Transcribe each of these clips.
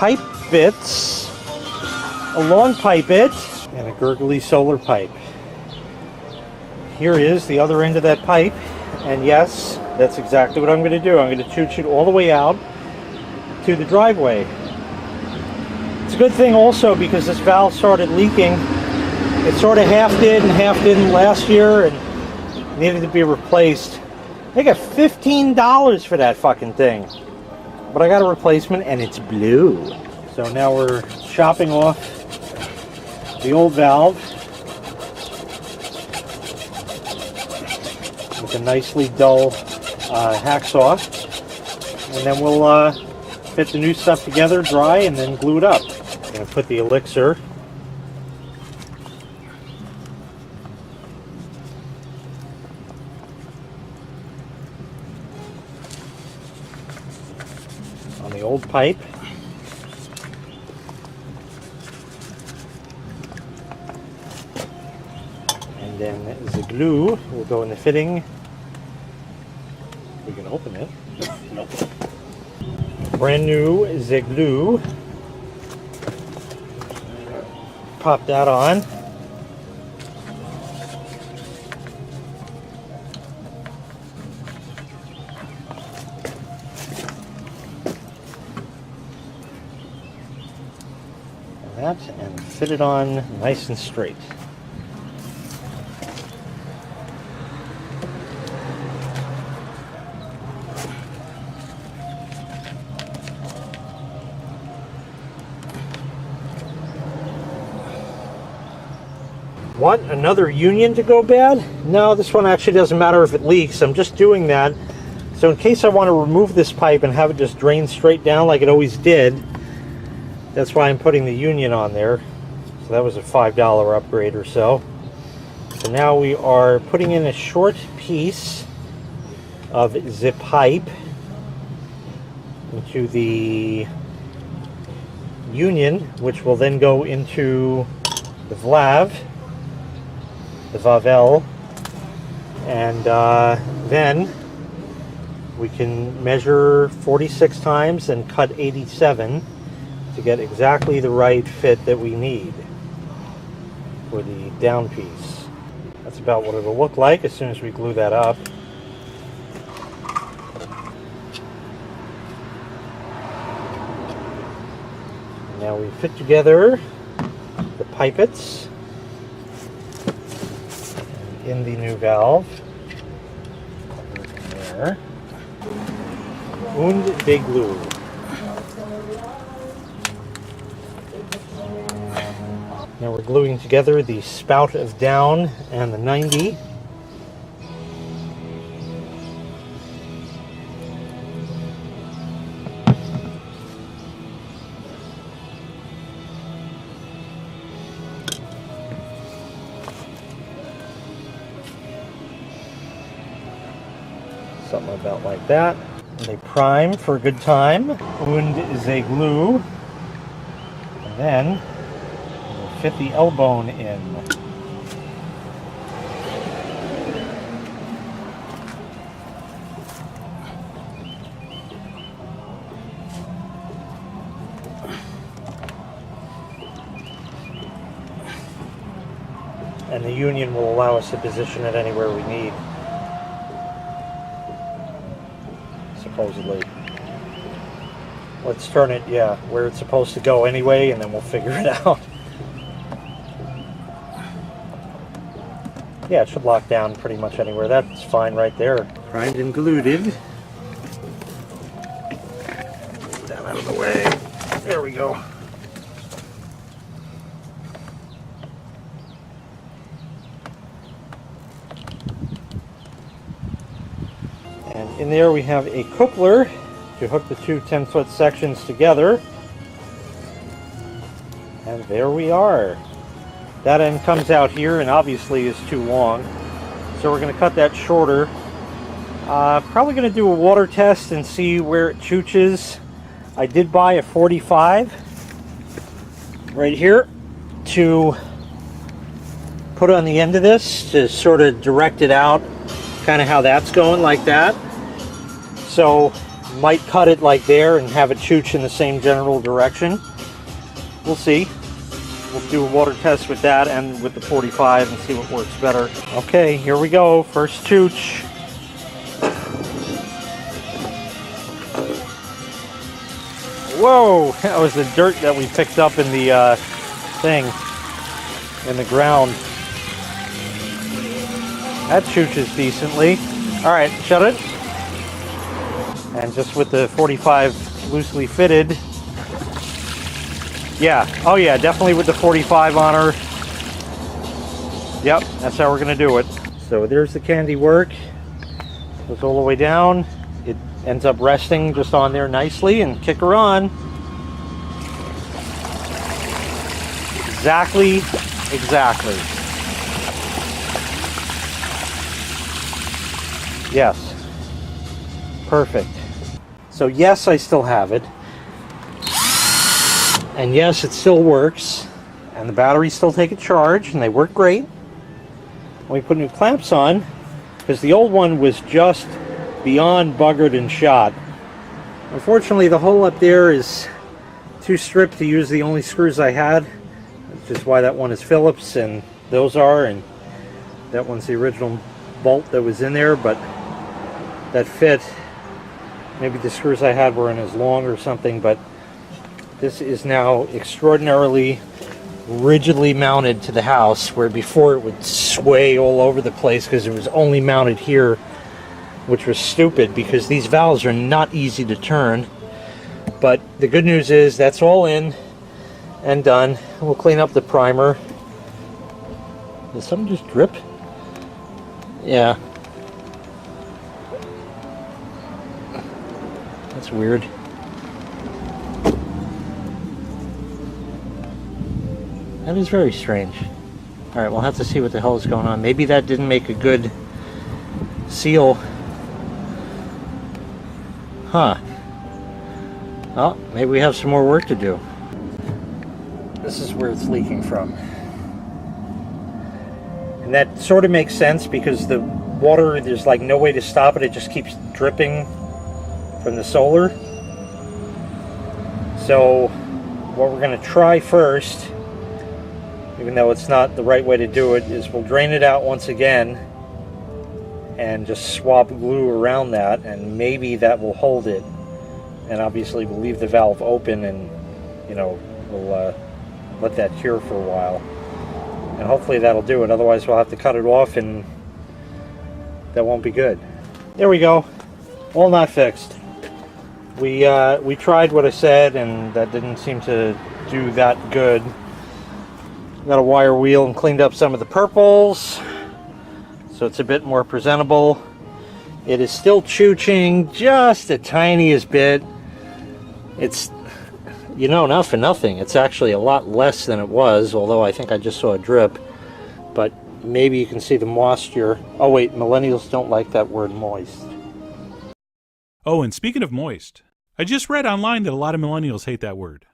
pipe bits, a long pipe bit, and a gurgly solar pipe. Here is the other end of that pipe, and yes, that's exactly what I'm going to do. I'm going to chooch it all the way out to the driveway. It's a good thing also because this valve started leaking. It sort of half did and half didn't last year and needed to be replaced. I got $15 for that fucking thing. But I got a replacement and it's blue. So now we're chopping off the old valve with a nicely dull hacksaw. And then we'll fit the new stuff together, dry, and then glue it up. I'm going to put the elixir on the old pipe. And then the glue will go in the fitting. We can open it. Nope. Brand new the glue. Pop that on. And fit it on nice and straight. Want another union to go bad? No, this one actually doesn't matter if it leaks. I'm just doing that so in case I want to remove this pipe and have it just drain straight down like it always did. That's why I'm putting the union on there. So that was a $5 upgrade or so. So now we are putting in a short piece of the pipe into the union, which will then go into the valve, and then we can measure 46 times and cut 87 to get exactly the right fit that we need for the down piece. That's about what it'll look like as soon as we glue that up. Now we fit together the pipets in the new valve. There. Und de glue. Now we're gluing together the spout of down and the 90. Something about like that. And they prime for a good time. Und they glue. And then fit the L-bone in. And the union will allow us to position it anywhere we need, supposedly. Let's turn it, yeah, where it's supposed to go anyway, and then we'll figure it out. Yeah, it should lock down pretty much anywhere. That's fine right there. Primed and glued. Get that out of the way. There we go. And in there we have a coupler to hook the two 10-foot sections together. And there we are. That end comes out here and obviously is too long. So we're going to cut that shorter. Probably going to do a water test and see where it chooches. I did buy a 45 right here to put on the end of this to sort of direct it out, kind of how that's going, like that. So might cut it like there and have it chooch in the same general direction. We'll see. We'll do a water test with that and with the 45 and see what works better. Okay, here we go. First chooch. Whoa, that was the dirt that we picked up in the thing, in the ground. That chooches decently. All right, shut it. And just with the 45 loosely fitted. Yeah, oh yeah, definitely with the 45 on her. Yep, that's how we're gonna do it. So there's the candy work. Goes all the way down. It ends up resting just on there nicely, and kick her on. Exactly. Yes. Perfect. So yes, I still have it. And yes, it still works. And the batteries still take a charge, and they work great. We put new clamps on, because the old one was just beyond buggered and shot. Unfortunately, the hole up there is too stripped to use the only screws I had, which is why that one is Phillips and those are, and that one's the original bolt that was in there, but that fit. Maybe the screws I had weren't as long or something, but this is now extraordinarily rigidly mounted to the house, where before it would sway all over the place because it was only mounted here, which was stupid because these valves are not easy to turn. But the good news is that's all in and done. We'll clean up the primer. Did something just drip? Yeah. That's weird. That is very strange. Alright, we'll have to see what the hell is going on. Maybe that didn't make a good seal. Huh. Well, maybe we have some more work to do. This is where it's leaking from. And that sort of makes sense because the water, there's like no way to stop it. It just keeps dripping from the solar. So what we're going to try first, even though it's not the right way to do it, is we'll drain it out once again and just swap glue around that, and maybe that will hold it. And obviously we'll leave the valve open, and you know, we'll let that cure for a while, and hopefully that'll do it. Otherwise we'll have to cut it off, and that won't be good. There we go. All not fixed. We tried what I said, and that didn't seem to do that good. Got a wire wheel and cleaned up some of the purples, so it's a bit more presentable. It is still chooching just the tiniest bit. It's, you know, not for nothing. It's actually a lot less than it was, although I think I just saw a drip. But maybe you can see the moisture. Oh wait, millennials don't like that word moist. Oh, and speaking of moist, I just read online that a lot of millennials hate that word,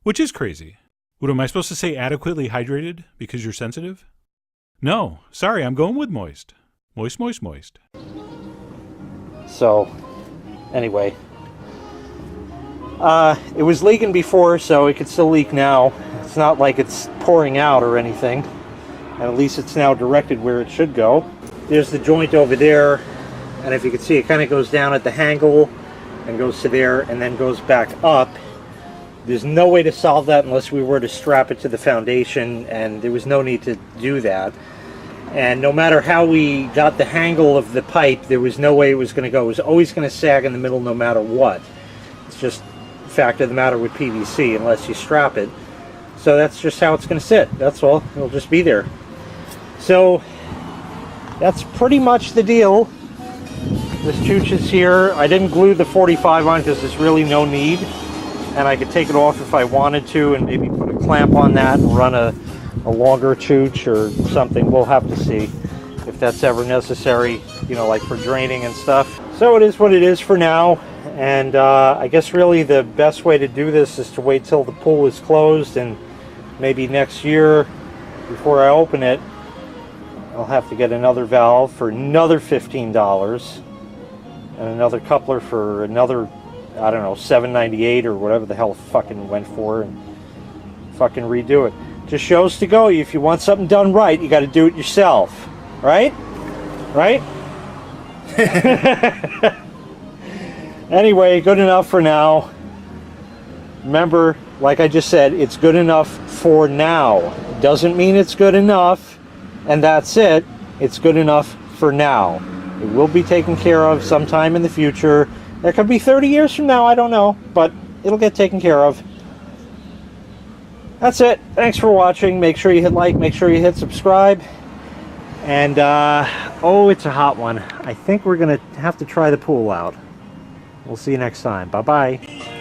which is crazy. What am I supposed to say, adequately hydrated because you're sensitive? No, sorry, I'm going with moist. Moist, moist, moist. So, anyway. It was leaking before, so it could still leak now. It's not like it's pouring out or anything. And at least it's now directed where it should go. There's the joint over there. And if you can see, it kind of goes down at the handle and goes to there and then goes back up. There's no way to solve that unless we were to strap it to the foundation, and there was no need to do that. And no matter how we got the angle of the pipe, there was no way it was going to go. It was always going to sag in the middle no matter what. It's just a fact of the matter with PVC unless you strap it. So that's just how it's going to sit. That's all. It'll just be there. So that's pretty much the deal. This chooch is here. I didn't glue the 45 on because there's really no need. And I could take it off if I wanted to and maybe put a clamp on that and run a longer chooch or something. We'll have to see if that's ever necessary, you know, like for draining and stuff. So it is what it is for now. And I guess really the best way to do this is to wait till the pool is closed, and maybe next year before I open it, I'll have to get another valve for another $15 and another coupler for another I don't know, $7.98 or whatever the hell it fucking went for, and fucking redo it. Just shows to go. If you want something done right, you got to do it yourself, right? Right? Anyway, good enough for now. Remember, like I just said, it's good enough for now. Doesn't mean it's good enough, and that's it. It's good enough for now. It will be taken care of sometime in the future. That could be 30 years from now, I don't know, but it'll get taken care of. That's it. Thanks for watching. Make sure you hit like, make sure you hit subscribe. And, oh, it's a hot one. I think we're going to have to try the pool out. We'll see you next time. Bye-bye.